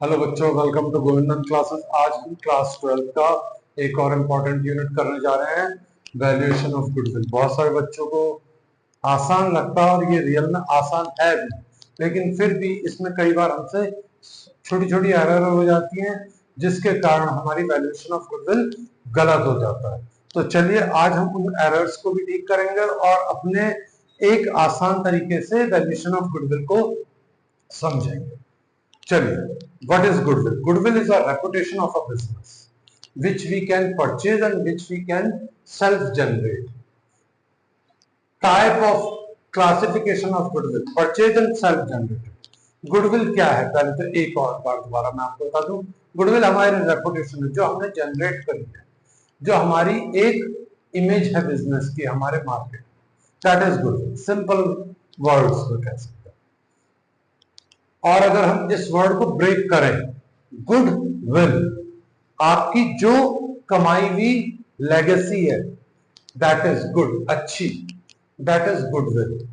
Hello बच्चों, welcome to Govindan classes. आज हम क्लास 12 का एक और इम्पोर्टेंट यूनिट करने जा रहे हैं, वैल्यूएशन ऑफ गुडविल। बहुत सारे बच्चों को आसान लगता है और ये रियल में आसान है भी, लेकिन फिर भी इसमें कई बार हमसे छोटी छोटी एरर हो जाती हैं जिसके कारण हमारी वैल्यूएशन ऑफ गुडविल गलत हो जाता है। तो चलिए आज हम उन एरर्स को भी ठीक करेंगे और अपने एक आसान तरीके से वैल्यूएशन ऑफ गुडविल को समझेंगे। चलिए, what is goodwill? Goodwill is a reputation of a business which we can purchase and which we can self-generate. Type of classification of goodwill: purchase and self-generated. Goodwill क्या है? पहले तो एक और बार दोबारा मैं आपको बता दूं, goodwill हमारी रेपुटेशन है जो हमने जनरेट करी है, जो हमारी एक इमेज है बिजनेस की हमारे market, that is goodwill. Simple words में कह सकते हैं। और अगर हम इस वर्ड को ब्रेक करें, गुड विल, आपकी जो कमाई हुई लेगेसी है, दैट इज गुड, अच्छी, दैट इज गुडविल।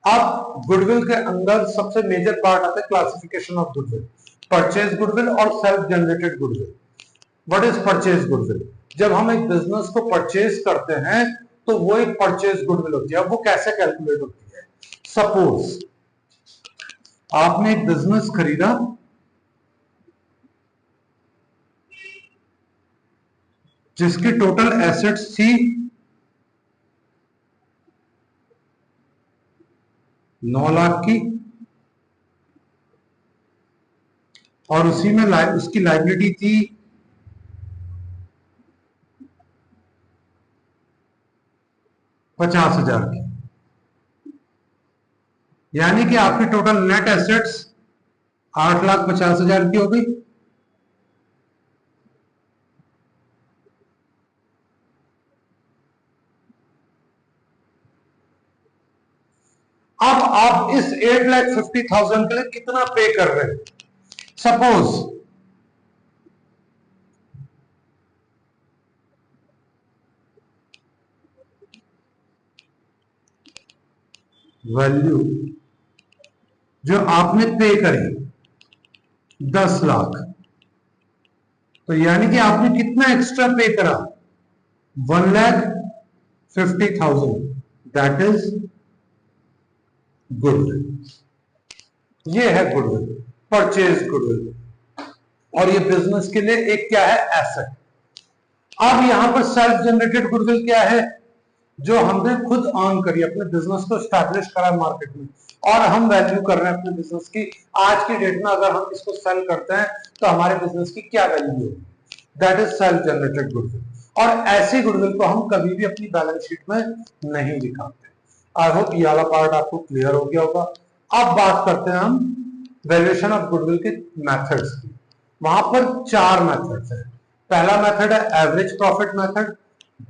अब गुडविल के अंदर सबसे मेजर पार्ट आता है classification of goodwill, purchase goodwill और self generated goodwill. What is purchase goodwill? जब हम एक बिजनेस को परचेज करते हैं तो वो एक परचेज गुडविल होती है। अब वो कैसे कैलकुलेट होती है? सपोज आपने एक बिजनेस खरीदा, जिसकी टोटल एसेट्स थी 9 लाख की, और उसी में उसकी लायबिलिटी थी 50,000 की। यानी कि आपकी टोटल नेट एसेट्स 8,50,000 की हो गई। अब आप इस 8,50,000 के लिए कितना पे कर रहे हैं? सपोज वैल्यू जो आपने पे करी 10 लाख, तो यानी कि आपने कितना एक्स्ट्रा पे करा? 1,50,000, दैट इज गुडविल। ये है गुडविल, परचेज गुडविल। और ये बिजनेस के लिए एक क्या है? एसेट। अब यहां पर सेल्फ जनरेटेड गुडविल क्या है? जो हमने खुद अर्न करी, अपने बिजनेस को स्टैब्लिश करा मार्केट में, और हम वैल्यू कर रहे हैं अपने बिजनेस की। आज की डेट में अगर हम इसको सेल करते हैं तो हमारे बिजनेस की क्या वैल्यू होगी? That is self generated goodwill. और ऐसी गुडविल को हम कभी भी अपनी बैलेंस शीट में नहीं दिखाते। आई होप ये वाला पार्ट आपको क्लियर हो गया होगा। अब बात करते हैं हम वैल्यूएशन ऑफ गुडविल के मेथड्स की। वहां पर 4 मेथड्स हैं। पहला मेथड है एवरेज प्रॉफिट मेथड,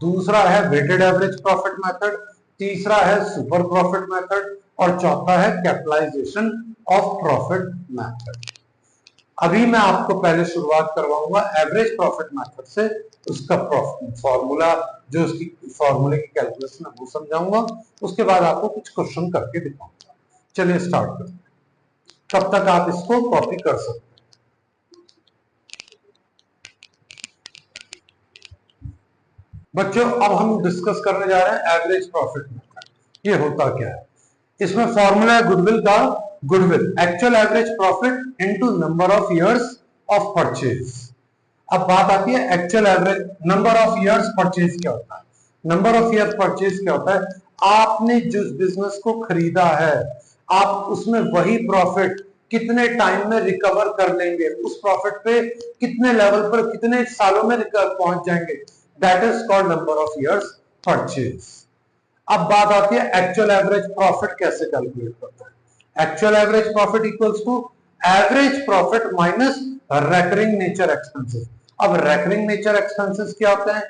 दूसरा है वेटेड एवरेज प्रॉफिट मेथड, तीसरा है सुपर प्रॉफिट मेथड, और चौथा है कैपिटलाइजेशन ऑफ प्रॉफिट मेथड। अभी मैं आपको पहले शुरुआत करवाऊंगा एवरेज प्रॉफिट मेथड से। उसका फॉर्मूला, जो उसकी फॉर्मूले की कैलकुलेशन है वो समझाऊंगा। उसके बाद आपको कुछ क्वेश्चन करके दिखाऊंगा। चलिए स्टार्ट करते हैं। तब तक आप इसको कॉपी कर सकते हैं। बच्चों, अब हम डिस्कस करने जा रहे हैं एवरेज प्रॉफिट मेथड। ये होता क्या है? इसमें फॉर्मूला है गुडविल का, goodwill actual average profit into number of years of purchase. अब बात आती है actual average number of years purchase क्या होता है? नंबर ऑफ इयर्स परचेज क्या होता है? आपने जिस बिजनेस को खरीदा है, आप उसमें वही प्रॉफिट कितने टाइम में रिकवर कर लेंगे, उस प्रॉफिट पे कितने लेवल पर कितने सालों में पहुंच जाएंगे, that is called number of years purchase. अब बात आती है एक्चुअल एवरेज प्रॉफिट कैसे कैलकुलेट करते हैं? Actual average profit equals to average profit minus recurring nature expenses. अब रेकरिंग नेचर एक्सपेंसेस क्या होते हैं?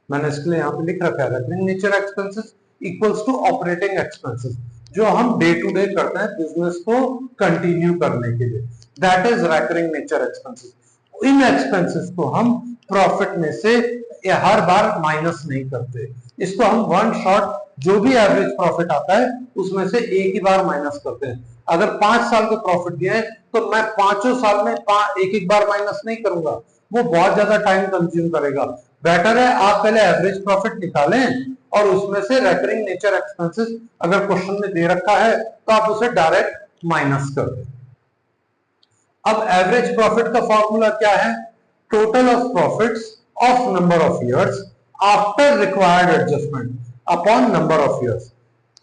मैंने इसके लिए यहां पे लिख रखा है, recurring nature expenses equals to operating expenses, जो हम डे टू डे करते हैं बिजनेस को कंटिन्यू करने के लिए, that is recurring nature expenses. In expenses को हम प्रॉफिट में से हर बार माइनस नहीं करते। इसको हम वन शॉट, जो भी एवरेज प्रॉफिट आता है उसमें से एक ही बार माइनस करते हैं। अगर 5 साल के प्रॉफिट दिए हैं तो मैं 5 साल में एक एक बार माइनस नहीं करूंगा, वो बहुत ज्यादा टाइम कंज्यूम करेगा। बेटर है आप पहले एवरेज प्रॉफिट निकालें और उसमें से रेकरिंग नेचर एक्सपेंसेस अगर क्वेश्चन में दे रखा है तो आप उसे डायरेक्ट माइनस कर दें। अब एवरेज प्रॉफिट का फॉर्मूला क्या है? Total of profits of number of years after required adjustment upon number of years.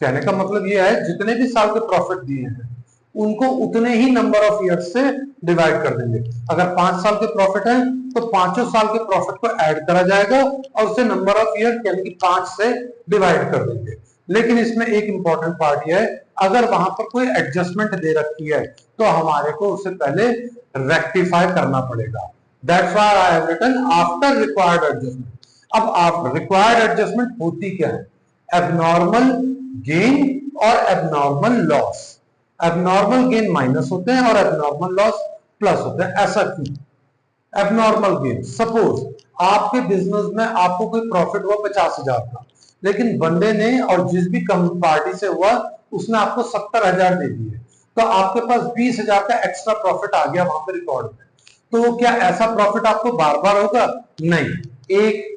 कहने का मतलब यह है जितने भी साल के प्रॉफिट दिए हैं उनको उतने ही नंबर ऑफ ईयर्स से डिवाइड कर देंगे। अगर 5 साल के प्रॉफिट है तो 5 साल के प्रॉफिट को ऐड करा जाएगा और उसे नंबर ऑफ ईयर यानी कि 5 से डिवाइड कर देंगे। लेकिन इसमें एक इंपॉर्टेंट पार्ट यह है, अगर वहां पर कोई एडजस्टमेंट दे रखी है तो हमारे को उसे पहले रेक्टिफाई करना पड़ेगा। That's why I have written after required adjustment. अब आप रिक्वायर्ड एडजस्टमेंट होती क्या है? एबनॉर्मल गेन और abnormal loss. Abnormal gain minus होते हैं और एबनॉर्मल लॉस प्लस होते हैं। ऐसा क्यों? एबनॉर्मल गेन, सपोज आपके बिजनेस में आपको कोई प्रॉफिट हुआ 50,000 का, लेकिन बंदे ने और जिस भी पार्टी से हुआ उसने आपको 70,000 दे दिए, तो आपके पास 20,000 का एक्स्ट्रा प्रॉफिट आ गया वहां पे रिकॉर्ड में। तो क्या ऐसा प्रॉफिट आपको बार बार होगा? नहीं, एक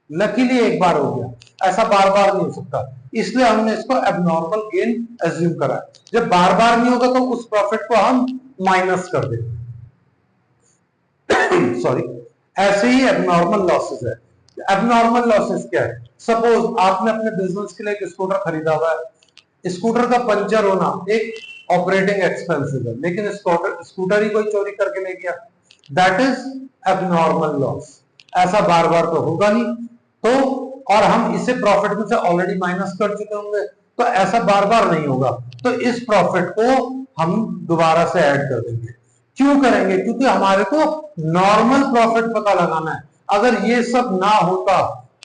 लकीली एक बार हो गया, ऐसा बार बार नहीं हो सकता, इसलिए हमने इसको एबनॉर्मल गेन एज्यूम करा। जब बार बार नहीं होगा तो उस प्रॉफिट को हम माइनस कर देंगे। सॉरी, ऐसे ही एबनॉर्मल लॉसेस है। एबनॉर्मल लॉसेस क्या है? सपोज आपने अपने बिजनेस के लिए एक स्कूटर खरीदा हुआ है, स्कूटर का पंचर होना एक ऑपरेटिंग एक्सपेंसेस है, लेकिन स्कूटर ही कोई चोरी करके ले गया, दैट इज एबनॉर्मल लॉस। ऐसा बार बार तो होगा नहीं, तो और हम इसे प्रॉफिट में से ऑलरेडी माइनस कर चुके होंगे, तो ऐसा बार बार नहीं होगा, तो इस प्रॉफिट को हम दोबारा से ऐड कर देंगे। क्यों करेंगे? क्योंकि हमारे को नॉर्मल प्रॉफिट पता लगाना है। अगर ये सब ना होता,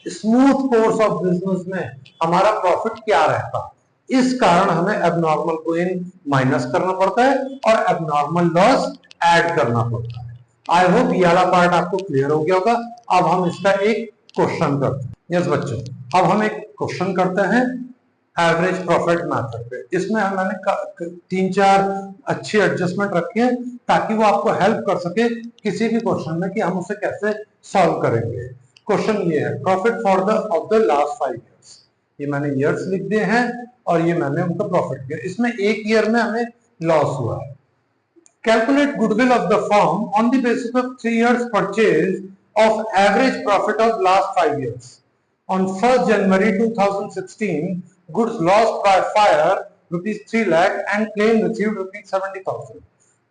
स्मूथ कोर्स ऑफ बिजनेस में हमारा प्रॉफिट क्या रहता, इस कारण हमें एबनॉर्मल गेन माइनस करना पड़ता है और एबनॉर्मल लॉस ऐड करना पड़ता है। आई होप ये वाला पार्ट आपको क्लियर हो गया होगा। अब हम इसका एक क्वेश्चन करते हैं। यस बच्चों, अब हम एक क्वेश्चन करते हैं एवरेज प्रॉफिट मेथड पे। इसमें हमने 3-4 अच्छी एडजस्टमेंट रखी है ताकि वो आपको हेल्प कर सके किसी भी क्वेश्चन में कि हम उसे कैसे सॉल्व करेंगे। क्वेश्चन ये है, profit for the of the last 5 years. ये मैंने ईयर्स लिख दिए हैं और ये मैंने उनका प्रॉफिट किया। इसमें एक ईयर में हमें लॉस हुआ है। Calculate goodwill of the firm on the basis of 3 years purchase of average profit of last 5 years. On 1st January 2016, goods lost by fire rupees 3 lakh and claim received rupees 70,000.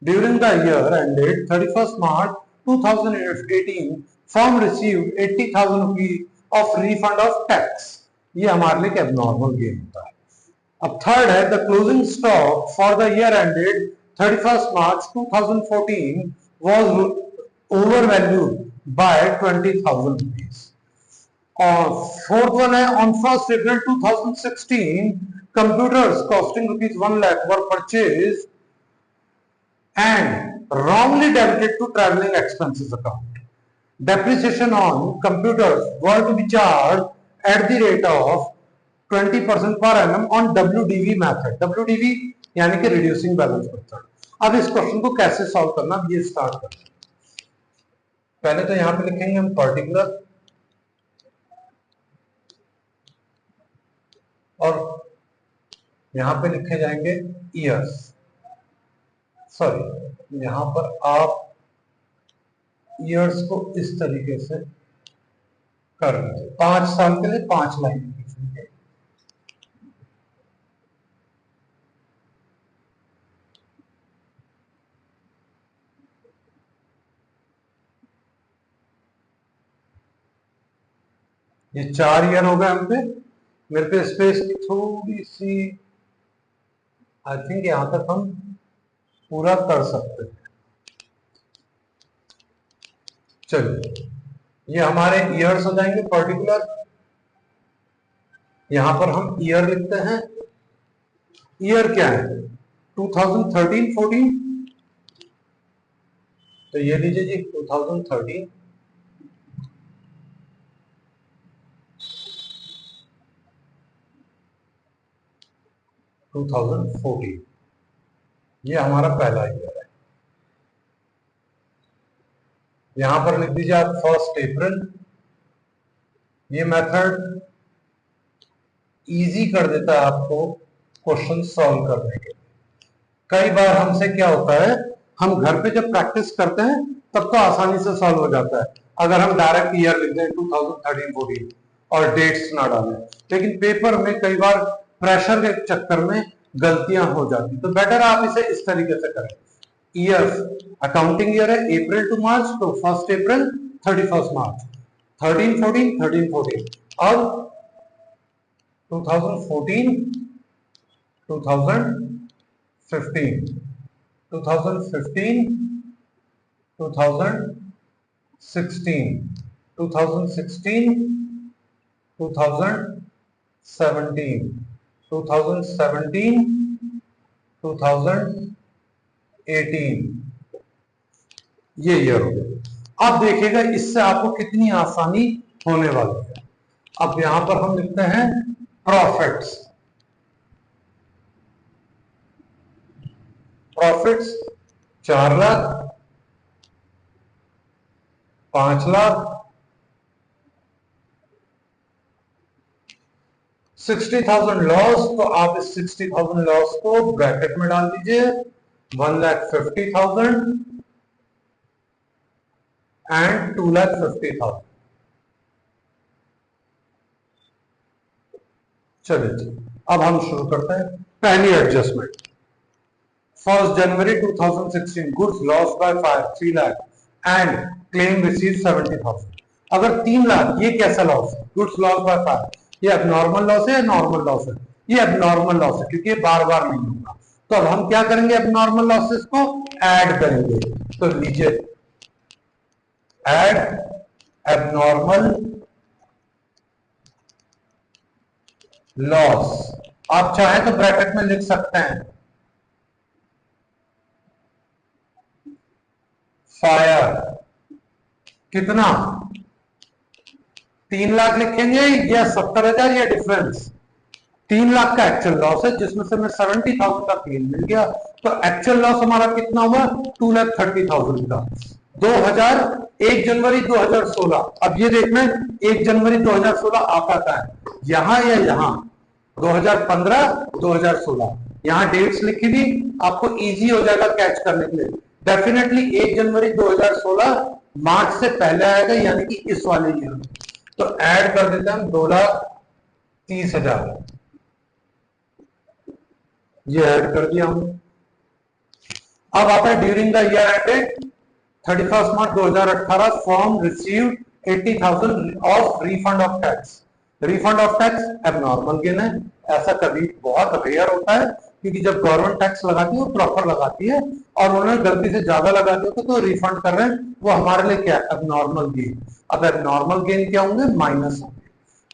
During the year ended 31st March 2018, firm received 80,000 rupees of refund of tax. ये हमारे लिए abnormal gain होता है। अब third है, the closing stock for the year ended 31st March 2014 was overvalued by 20,000 rupees. और fourth one है, on 1st April 2016 computers costing rupees 1 lakh were purchased and wrongly debited to traveling expenses account. Depreciation on computers were to be charged at the rate of 20% per annum on WDV method. WDV यानी कि reducing balance method. अब इस question को कैसे solve करना, ये start करते हैं। पहले तो यहां पे लिखेंगे हम पर्टिकुलर और यहां पे लिखे जाएंगे ईयर्स। सॉरी, यहां पर आप ईयर्स को इस तरीके से कर लीजिए। 5 साल के लिए 5 लाइन लिखेंगे। ये 4 ईयर हो गए हम पे। मेरे पे स्पेस की थोड़ी सी, आई थिंक यहां तक हम पूरा कर सकते हैं। चलिए, ये हमारे ईयर्स हो जाएंगे पर्टिकुलर। यहां पर हम ईयर लिखते हैं। ईयर क्या है? 2013-14, तो ये लीजिए जी 2013 2014, ये हमारा पहला ईयर है। यहां पर लिख दीजिए आप 1 अप्रैल। ये मेथड इजी कर देता है आपको क्वेश्चन सॉल्व करने के। कई बार हमसे क्या होता है, हम घर पे जब प्रैक्टिस करते हैं तब तो आसानी से सॉल्व हो जाता है, अगर हम डायरेक्ट ईयर लिख दें 2013-14 और डेट्स ना डालें। लेकिन पेपर में कई बार प्रेशर के चक्कर में गलतियां हो जाती, तो बेटर आप इसे इस तरीके से करें। ईयर, अकाउंटिंग ईयर है अप्रैल टू मार्च, तो 1 अप्रैल 31 मार्च, 13-14 और 2014 2015 2015 2016 2016 2017 2017 2018, ये ईयर हो गया। अब देखिएगा इससे आपको कितनी आसानी होने वाली है। अब यहां पर हम लिखते हैं profits. Profits 4 lakh, 5 lakh, 60,000 loss, तो आप इस 60,000 लॉस को ब्रैकेट में डाल दीजिए। 1,50,000 एंड 2,50,000। चलिए जी, अब हम शुरू करते हैं पहली adjustment. 1 January 2016 goods loss by 3 lakh and claim receive 70,000। अगर 3 लाख, ये कैसा लॉस है? गुड्स लॉस बाय 5, ये एबनॉर्मल लॉस है या नॉर्मल लॉस है? ये एबनॉर्मल लॉस है, क्योंकि ये बार बार नहीं होगा। तो अब हम क्या करेंगे, एबनॉर्मल लॉसेस को ऐड करेंगे। तो लीजिए ऐड एबनॉर्मल लॉस, आप चाहे तो ब्रैकेट में लिख सकते हैं फायर। कितना? 3 लाख लिखेंगे या 70,000 या डिफरेंस? 3 लाख का एक्चुअल लॉस है, जिसमें से मैं 70,000 का क्लेम मिल गया, तो एक्चुअल लॉस हमारा कितना हुआ? 2,30,000 का। 1 जनवरी 2016। अब ये देखना 1 जनवरी 2016 आता का है, यहां या यहां? 2015 2016, यहां डेट्स लिखी थी, आपको इजी हो जाएगा कैच करने के लिए। डेफिनेटली 1 जनवरी 2016 मार्च से पहले आएगा, यानी कि इस वाले ईयर में। तो ऐड कर देते हैं हम 2,30,000, ये ऐड कर दिया हमने। अब आता है during the year ended 31 March 2018 form received 80,000 of refund of tax. Refund of tax abnormal gain है, ऐसा कभी बहुत रेयर होता है, क्योंकि जब गवर्नमेंट टैक्स लगाती है वो प्रॉपर लगाती है, और उन्होंने गलती से ज्यादा लगा दिया तो रिफंड कर रहे हैं, वो हमारे लिए क्या? Abnormal gain. अब एबनॉर्मल गेन क्या होंगे? माइनस होंगे।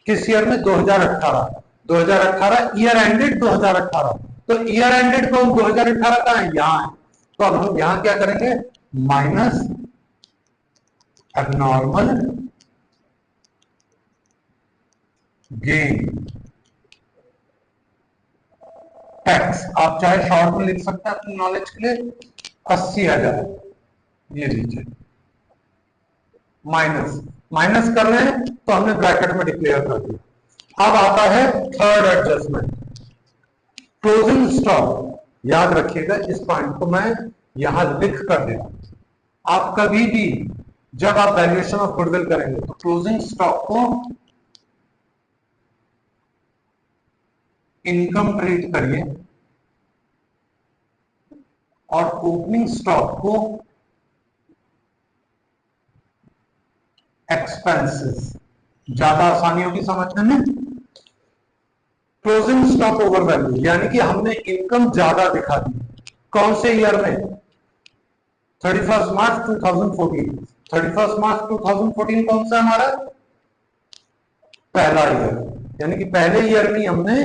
किस ईयर में? 2018। 2018 ईयर एंडेड 2018, तो ईयर एंडेड कौन? 2018 का है, यहां है। तो अब हम यहां क्या करेंगे? माइनस एबनॉर्मल गेन टैक्स, आप चाहे शॉर्ट में लिख सकते हैं अपनी नॉलेज के लिए, 80,000। ये लीजिए माइनस, माइनस कर रहे हैं तो हमने ब्रैकेट में डिक्लेयर कर दिया। अब आता है थर्ड एडजस्टमेंट, क्लोजिंग स्टॉक। याद रखिएगा इस पॉइंट को मैं यहां लिख कर देता हूं। आप कभी भी जब आप वैल्यूएशन ऑफ गुडविल करेंगे तो क्लोजिंग स्टॉक को इनकम ट्रीट करिए और ओपनिंग स्टॉक को एक्सपेंसेस। ज्यादा आसानी होगी समझने में। क्लोजिंग स्टॉक ओवर वैल्यू, यानी कि हमने इनकम ज्यादा दिखा दी। कौन से ईयर में? 31 मार्च 2014। 31 मार्च 2014 कौन सा हमारा पहला ईयर, यानी कि पहले ईयर में हमने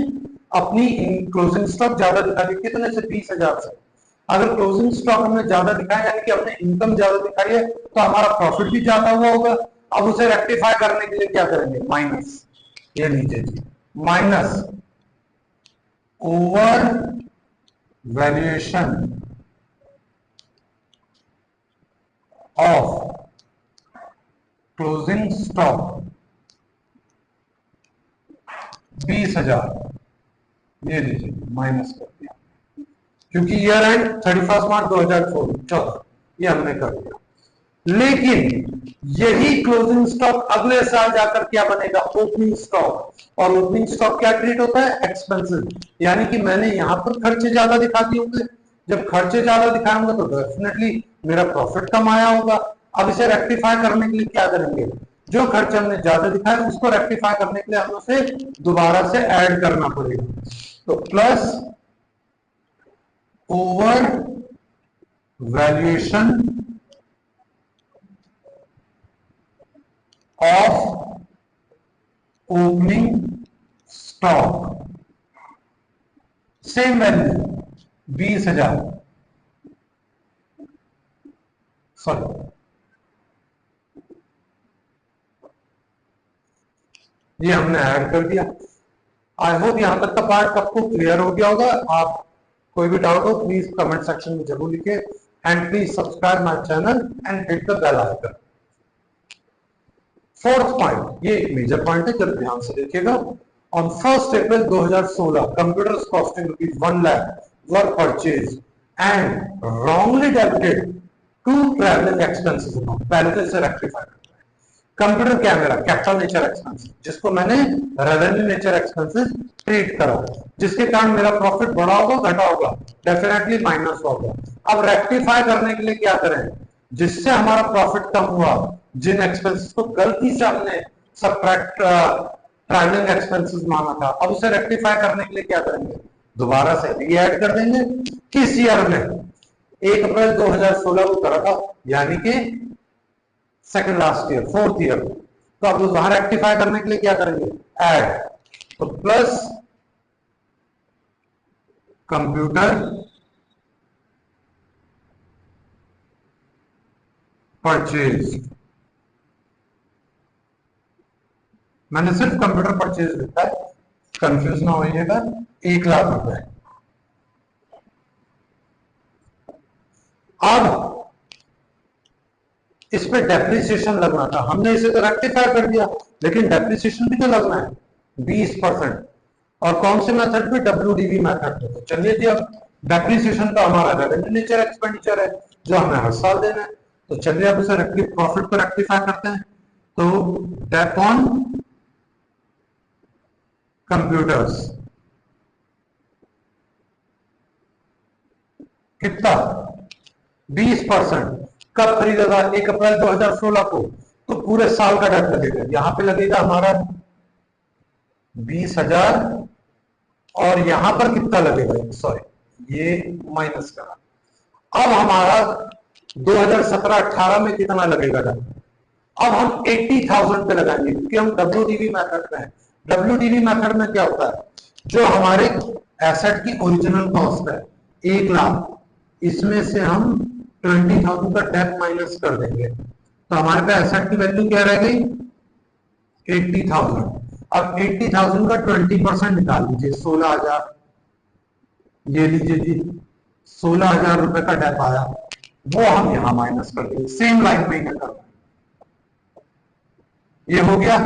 अपनी क्लोजिंग स्टॉक ज्यादा दिखा दी। कितने से? 20,000 से। अगर क्लोजिंग स्टॉक हमने ज्यादा दिखाया, यानी कि हमने इनकम ज्यादा दिखाई है, तो हमारा प्रॉफिट भी ज्यादा हुआ होगा। अब उसे रेक्टिफाई करने के लिए क्या करेंगे? माइनस, ये लीजिए जी, minus over valuation of closing stock 20,000, ये लीजिए माइनस कर दिया, क्योंकि ईयर एंड 31 मार्च 2014 ये हमने कर दिया। लेकिन यही क्लोजिंग स्टॉक अगले साल जाकर क्या बनेगा, ओपनिंग स्टॉक। और ओपनिंग स्टॉक क्या ट्रीट होता है, एक्सपेंसिव। यानी कि मैंने यहां पर खर्चे ज्यादा दिखा दिए होंगे, जब खर्चे ज्यादा दिखाए होंगे तो डेफिनेटली मेरा प्रॉफिट कम आया होगा। अब इसे रेक्टिफाई करने के लिए क्या करेंगे, जो खर्च हमने ज्यादा दिखाए उसको रेक्टिफाई करने के लिए हमें उसे दोबारा से ऐड करना पड़ेगा। तो plus over valuation of opening stock, same value 20,000, sorry ये हमने ऐड कर दिया। आई होप यहां तक का पार्ट आपको क्लियर हो गया होगा। आप कोई भी डाउट हो प्लीज कमेंट सेक्शन में जरूर लिखिए and please subscribe my channel and hit the bell icon. Fourth point, ये एक मेजर पॉइंट है, जब ध्यान से देखिएगा। On 1 April 2016 computers costing ₹1 lakh were purchase and wrongly debited to travelling expenses amount. पहले तो इसे रेक्टिफाई करते हैं। कंप्यूटर क्या है मेरा, कैपिटल नेचर एक्सपेंसेस, जिसको मैंने रेवेन्यू नेचर एक्सपेंसेस ट्रीट करा, जिसके कारण मेरा प्रॉफिट बढ़ा होगा घटा होगा, डेफिनेटली माइनस होगा। अब रेक्टिफाई करने के लिए क्या करें, जिससे हमारा प्रॉफिट कम हुआ, जिन एक्सपेंसेस को गलती से हमने सबट्रैक्ट ट्रैवलिंग एक्सपेंसेस माना था, अब उसे रेक्टिफाई करने के लिए क्या करेंगे, दोबारा से री ऐड कर देंगे। किस ईयर में, 1 अप्रैल 2016 को करा था, यानी कि second last year, fourth year. तो अब वहां रेक्टिफाई करने के लिए क्या करेंगे, ऐड। तो प्लस कंप्यूटर परचेज, मैंने सिर्फ कंप्यूटर परचेज लिखा है, कंफ्यूज ना होइएगा, 1 लाख रुपए। अब इस पे डेप्रिसिएशन लगना था, हमने इसे तो रेक्टिफाई कर दिया, लेकिन डेप्रिसिएशन भी तो लगना है 20%। और कौन से मेथड पे, WDV मेथड पे। तो चलिए जी, अब डेप्रिसिएशन तो हमारा रेवेन्यू नेचर एक्सपेंडिचर है जो हमें हर साल देना है। तो चलिए अब इसे प्रॉफिट को रेक्टिफाई करते हैं। तो डेप ऑन कंप्यूटर्स कितना, 20%। कब खरीदेगा, 1 अप्रैल 2016 को, तो पूरे साल का डेट लगेगा। यहां पे लगेगा हमारा 20,000 और यहां पर कितना लगेगा, सॉरी ये माइनस करा। अब हमारा 2017-18 में कितना लगेगा डेट, अब हम 80,000 पे लगाएंगे, क्योंकि हम WDV मेथड में है। WDV मेथड में क्या होता है, जो हमारे एसेट की ओरिजिनल कॉस्ट है 1 लाख, इसमें से हम 20,000 का डेप्थ माइनस कर देंगे, तो हमारे पे एसेट की वैल्यू क्या रह गई, 80,000। अब 80,000 का 20% निकाल लीजिए, 16,000। ये लीजिए जी, 16,000 रुपए का डेप आया, वो हम यहां माइनस कर देंगे, सेम लाइन में ही करना। ये हो गया।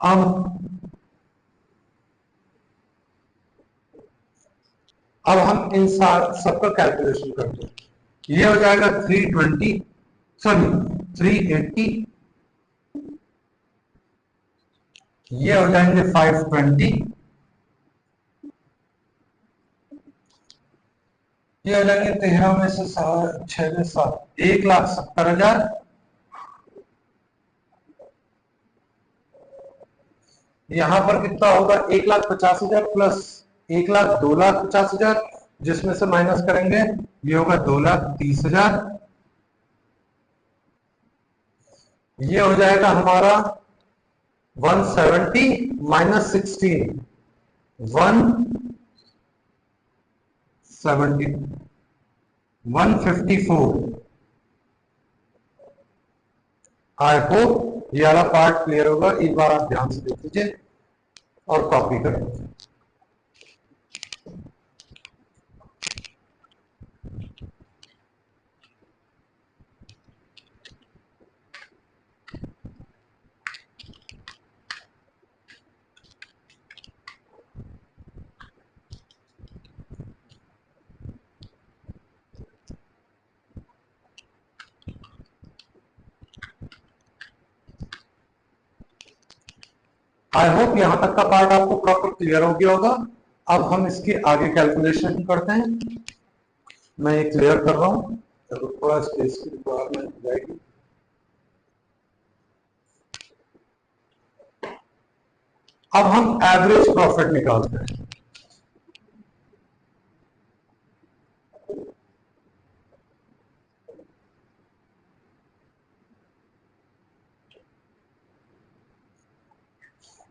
अब हम इन सबका कैलकुलेशन करते हैं। ये हो जाएगा 320, सॉरी 380, ये हो जाएंगे 520, ये हो जाएंगे 13 में से 6 में 7, 1,70,000। यहां पर कितना होगा, 1,50,000 प्लस 1,00,000, 2,50,000, जिसमें से माइनस करेंगे ये होगा 2,30,000। ये हो जाएगा हमारा 170 माइनस 16, 170, 154। आई होप ये वाला पार्ट क्लियर होगा, एक बार आप ध्यान से देख लीजिए और कॉपी कर लीजिए। आई होप यहां तक का पार्ट आपको प्रॉपर क्लियर हो गया होगा। अब हम इसकी आगे कैलकुलेशन करते हैं। मैं ये क्लियर कर रहा हूं, तो थोड़ा स्पेस की रिक्वायरमेंट हो जाएगी। अब हम एवरेज प्रॉफिट निकालते हैं।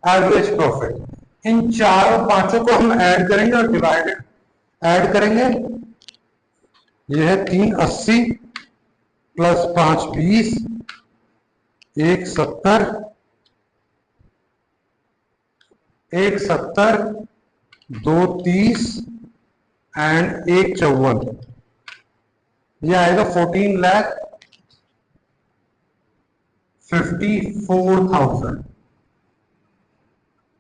एवरेज प्रॉफिट इन चारों पांचों को हम ऐड करेंगे और डिवाइडेड ऐड करेंगे। यह है 380 प्लस 520 170 170 230 एंड 154। यह आएगा 14,54,000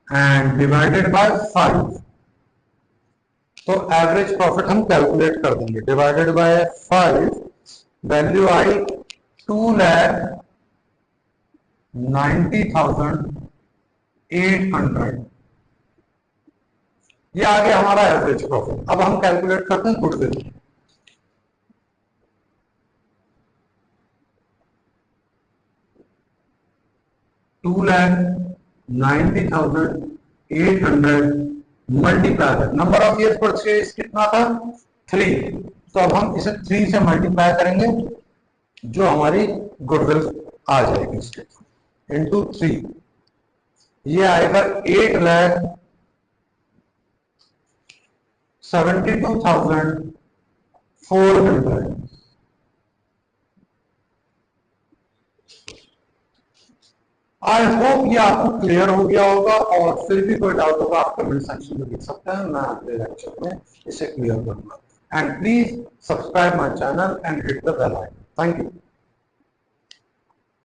एंड डिवाइडेड बाय 5। तो एवरेज प्रॉफिट हम कैलकुलेट कर देंगे। डिवाइडेड बाय 5 वैल्यू आई 2,90,800। ये आ गया हमारा एवरेज प्रॉफिट। अब हम कैलकुलेट करते हैं goodwill. $2,90,800 multiply number of year purchase कितना था 3। तो अब हम इसे 3 से मल्टीप्लाई करेंगे, जो हमारी गुडविल आ जाएगी इंटू 3। ये आएगा 8,72,400। आई होप ये आपको क्लियर हो गया होगा, और फिर भी कोई डाउट होगा आप कमेंट सेक्शन में लिख सकते हैं। मैं अगले लेक्चर में इसे क्लियर करूंगा। And please subscribe my channel and hit the bell icon. Thank you.